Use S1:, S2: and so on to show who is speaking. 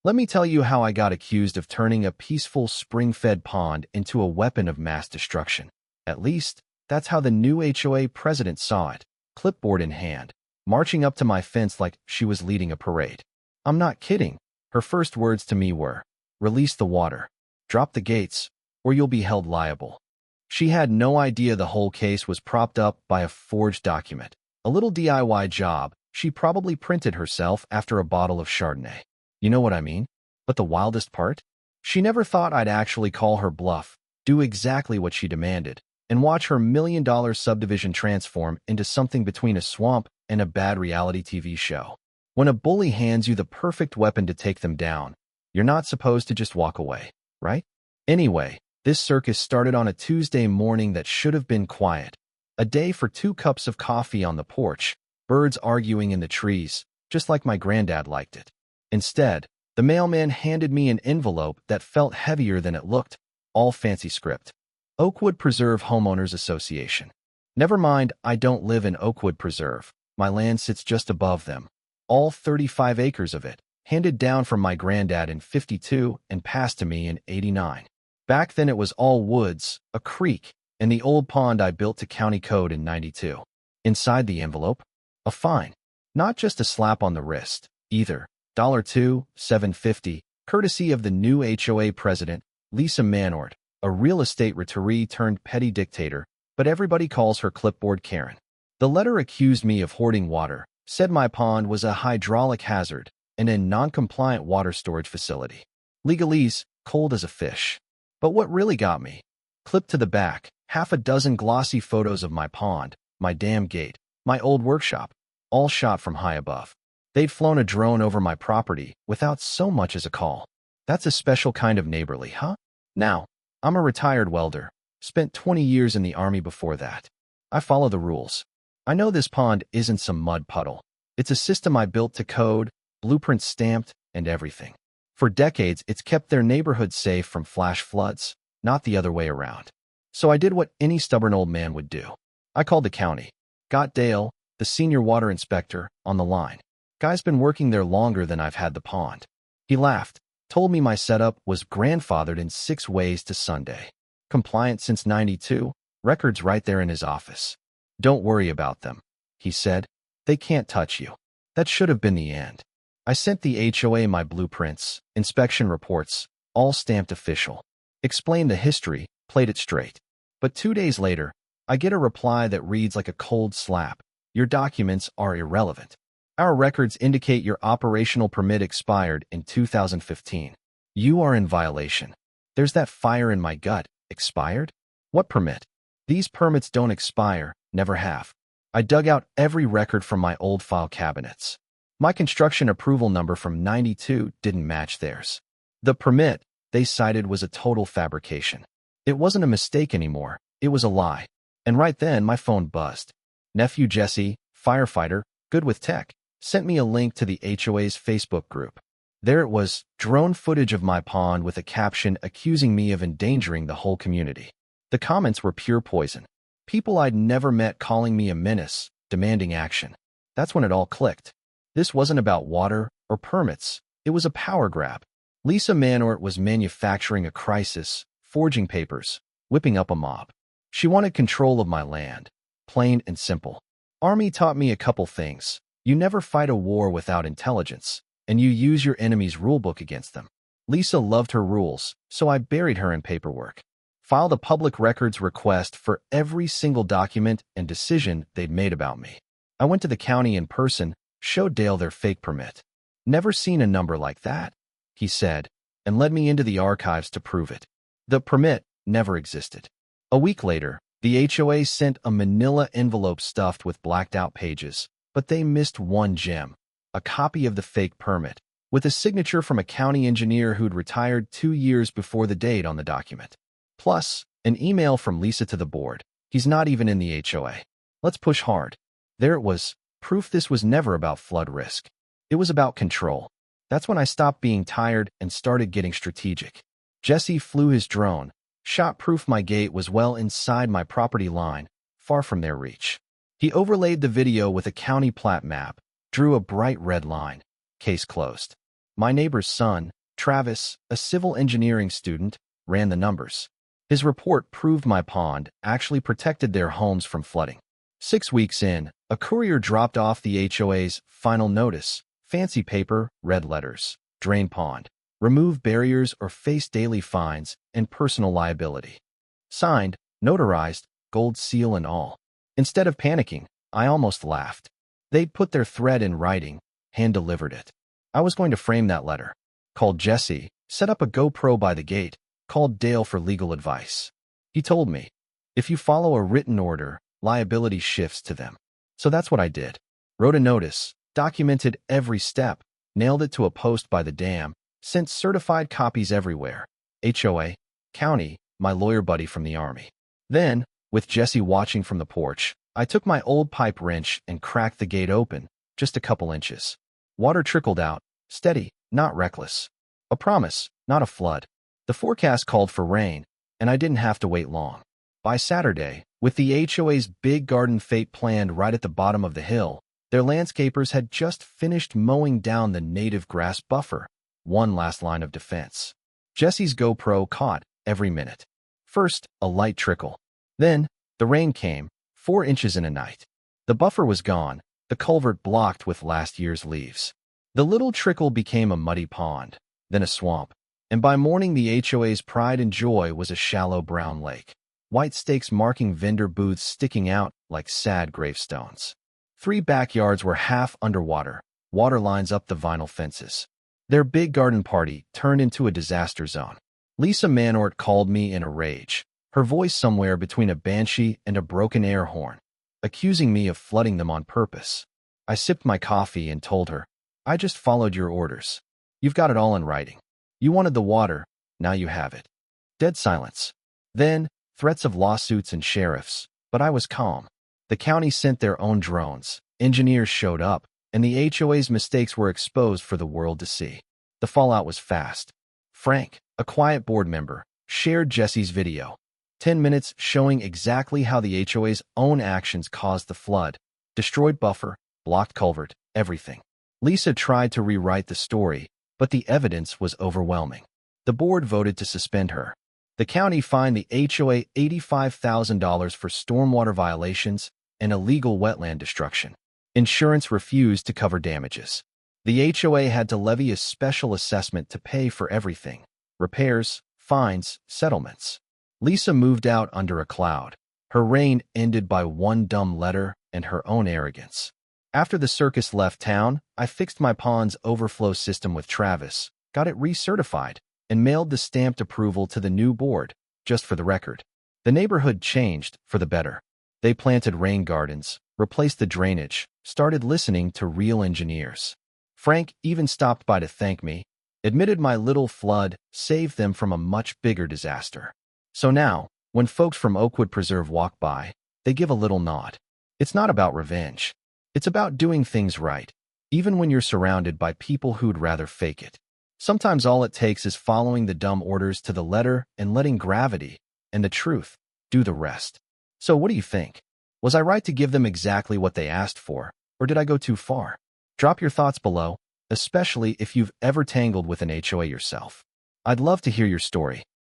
S1: Let me tell you how I got accused of turning a peaceful spring-fed pond into a weapon of mass destruction. At least, that's how the new HOA president saw it, clipboard in hand, marching up to my fence like she was leading a parade. I'm not kidding. Her first words to me were, "Release the water, drop the gates, or you'll be held liable." She had no idea the whole case was propped up by a forged document. A little DIY job she probably printed herself after a bottle of Chardonnay. You know what I mean? But the wildest part? She never thought I'd actually call her bluff, do exactly what she demanded, and watch her $1 million subdivision transform into something between a swamp and a bad reality TV show. When a bully hands you the perfect weapon to take them down, you're not supposed to just walk away, right? Anyway, this circus started on a Tuesday morning that should have been quiet. A day for 2 cups of coffee on the porch, birds arguing in the trees, just like my granddad liked it. Instead, the mailman handed me an envelope that felt heavier than it looked, all fancy script. Oakwood Preserve Homeowners Association. Never mind, I don't live in Oakwood Preserve. My land sits just above them. All 35 acres of it, handed down from my granddad in '52 and passed to me in '89. Back then it was all woods, a creek, and the old pond I built to county code in '92. Inside the envelope, a fine. Not just a slap on the wrist, either. $2, $7.50, courtesy of the new HOA president, Lisa Manort, a real estate retiree turned petty dictator, but everybody calls her Clipboard Karen. The letter accused me of hoarding water, said my pond was a hydraulic hazard and a non-compliant water storage facility. Legalese, cold as a fish. But what really got me? Clipped to the back, half a dozen glossy photos of my pond, my dam gate, my old workshop, all shot from high above. They'd flown a drone over my property without so much as a call. That's a special kind of neighborly, huh? Now, I'm a retired welder, spent 20 years in the Army before that. I follow the rules. I know this pond isn't some mud puddle. It's a system I built to code, blueprints stamped, and everything. For decades, it's kept their neighborhood safe from flash floods, not the other way around. So I did what any stubborn old man would do. I called the county, got Dale, the senior water inspector, on the line. Guy's been working there longer than I've had the pond. He laughed, told me my setup was grandfathered in 6 ways to Sunday. Compliant since '92, records right there in his office. Don't worry about them, he said. They can't touch you. That should have been the end. I sent the HOA my blueprints, inspection reports, all stamped official. Explained the history, played it straight. But 2 days later, I get a reply that reads like a cold slap. Your documents are irrelevant. Our records indicate your operational permit expired in 2015. You are in violation. There's that fire in my gut. Expired? What permit? These permits don't expire, never have. I dug out every record from my old file cabinets. My construction approval number from '92 didn't match theirs. The permit they cited was a total fabrication. It wasn't a mistake anymore, it was a lie. And right then my phone buzzed. Nephew Jesse, firefighter, good with tech, sent me a link to the HOA's Facebook group. There it was, drone footage of my pond with a caption accusing me of endangering the whole community. The comments were pure poison. People I'd never met calling me a menace, demanding action. That's when it all clicked. This wasn't about water or permits. It was a power grab. Lisa Manort was manufacturing a crisis, forging papers, whipping up a mob. She wanted control of my land. Plain and simple. Army taught me a couple things. You never fight a war without intelligence, and you use your enemy's rulebook against them. Lisa loved her rules, so I buried her in paperwork. Filed a public records request for every single document and decision they'd made about me. I went to the county in person, showed Dale their fake permit. Never seen a number like that, he said, and led me into the archives to prove it. The permit never existed. A week later, the HOA sent a manila envelope stuffed with blacked-out pages, but they missed one gem, a copy of the fake permit, with a signature from a county engineer who'd retired 2 years before the date on the document. Plus, an email from Lisa to the board. He's not even in the HOA. Let's push hard. There it was, proof this was never about flood risk. It was about control. That's when I stopped being tired and started getting strategic. Jesse flew his drone, shot-proof my gate was well inside my property line, far from their reach. He overlaid the video with a county plat map, drew a bright red line. Case closed. My neighbor's son, Travis, a civil engineering student, ran the numbers. His report proved my pond actually protected their homes from flooding. 6 weeks in, a courier dropped off the HOA's final notice, fancy paper, red letters, drain pond, remove barriers or face daily fines and personal liability. Signed, notarized, gold seal and all. Instead of panicking, I almost laughed. They'd put their threat in writing, hand-delivered it. I was going to frame that letter. Called Jesse, set up a GoPro by the gate, called Dale for legal advice. He told me, if you follow a written order, liability shifts to them. So that's what I did. Wrote a notice, documented every step, nailed it to a post by the dam, sent certified copies everywhere. HOA, county, my lawyer buddy from the army. Then, with Jesse watching from the porch, I took my old pipe wrench and cracked the gate open, just a couple inches. Water trickled out, steady, not reckless. A promise, not a flood. The forecast called for rain, and I didn't have to wait long. By Saturday, with the HOA's big garden fete planned right at the bottom of the hill, their landscapers had just finished mowing down the native grass buffer, one last line of defense. Jesse's GoPro caught every minute. First, a light trickle. Then, the rain came, 4 inches in a night. The buffer was gone, the culvert blocked with last year's leaves. The little trickle became a muddy pond, then a swamp, and by morning the HOA's pride and joy was a shallow brown lake. White stakes marking vendor booths sticking out like sad gravestones. 3 backyards were half underwater, water lines up the vinyl fences. Their big garden party turned into a disaster zone. Lisa Manort called me in a rage, her voice somewhere between a banshee and a broken air horn, accusing me of flooding them on purpose. I sipped my coffee and told her, I just followed your orders. You've got it all in writing. You wanted the water, now you have it. Dead silence. Then, threats of lawsuits and sheriffs, but I was calm. The county sent their own drones, engineers showed up, and the HOA's mistakes were exposed for the world to see. The fallout was fast. Frank, a quiet board member, shared Jesse's video. 10 minutes showing exactly how the HOA's own actions caused the flood, destroyed buffer, blocked culvert, everything. Lisa tried to rewrite the story, but the evidence was overwhelming. The board voted to suspend her. The county fined the HOA $85,000 for stormwater violations and illegal wetland destruction. Insurance refused to cover damages. The HOA had to levy a special assessment to pay for everything: repairs, fines, settlements. Lisa moved out under a cloud. Her reign ended by one dumb letter and her own arrogance. After the circus left town, I fixed my pond's overflow system with Travis, got it recertified, and mailed the stamped approval to the new board, just for the record. The neighborhood changed for the better. They planted rain gardens, replaced the drainage, started listening to real engineers. Frank even stopped by to thank me, admitted my little flood saved them from a much bigger disaster. So now, when folks from Oakwood Preserve walk by, they give a little nod. It's not about revenge. It's about doing things right, even when you're surrounded by people who'd rather fake it. Sometimes all it takes is following the dumb orders to the letter and letting gravity and the truth do the rest. So what do you think? Was I right to give them exactly what they asked for, or did I go too far? Drop your thoughts below, especially if you've ever tangled with an HOA yourself. I'd love to hear your story.